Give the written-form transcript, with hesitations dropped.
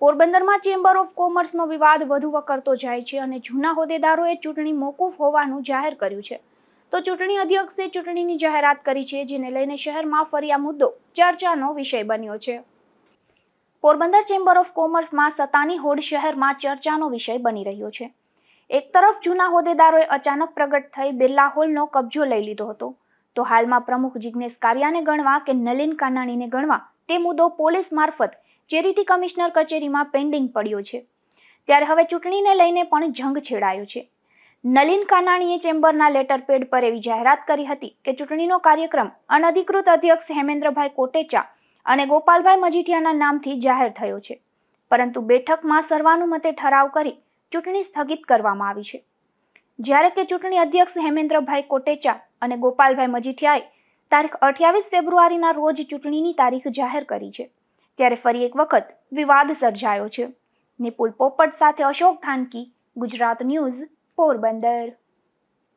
પોરબંદરમાં chamber of કોમર્સનો વિવાદ વધુ વકરતો જાય છે અને જૂના હોદ્દેદારોએ ચૂંટણી મોકૂફ હોવાનું જાહેર કર્યું છે. તો ચૂંટણી અધ્યક્ષે ચૂંટણીની જાહેરાત કરી છે, જેને લઈને શહેરમાં ફરી આ મુદ્દો ચર્ચાનો વિષય બન્યો છે. પોરબંદર ચેમ્બર ઓફ કોમર્સમાં સત્તાની હોડ શહેરમાં ચર્ચાનો વિષય બની રહ્યો છે. એક તરફ જૂના હોદ્દેદારોએ અચાનક પ્રગટ થઈ બિરલા હોલનો કબજો લઈ લીધો હતો, તો હાલમાં પ્રમુખ જિગ્નેશ કારિયાને ગણવા કે નલિન કાનાણીને ગણવા તે મુદ્દો પોલીસ મારફત ચેરિટી કમિશનર કચેરીમાં પેન્ડિંગ પડ્યો છે. ત્યારે હવે ચૂંટણીને લઈને પણ જંગ છેડાયો છે. નલિન કાનાણીએ ચેમ્બરના લેટર પેડ પર એવી જાહેરાત કરી હતી કે ચૂંટણીનો કાર્યક્રમ અનધિકૃત અધ્યક્ષ હેમેન્દ્રભાઈ કોટેચા અને ગોપાલભાઈ મજીઠિયાના નામથી જાહેર થયો છે, પરંતુ બેઠકમાં સર્વાનુમતે ઠરાવ કરી ચૂંટણી સ્થગિત કરવામાં આવી છે. જ્યારે કે ચૂંટણી અધ્યક્ષ હેમેન્દ્રભાઈ કોટેચા અને ગોપાલભાઈ મજીઠિયાએ તારીખ 28 ફેબ્રુઆરીના રોજ ચૂંટણીની તારીખ જાહેર કરી છે. ત્યારે ફરી એક વખત વિવાદ સર્જાયો છે. નિપુલ પોપટ સાથે અશોક થાનકી, ગુજરાત ન્યૂઝ, પોરબંદર.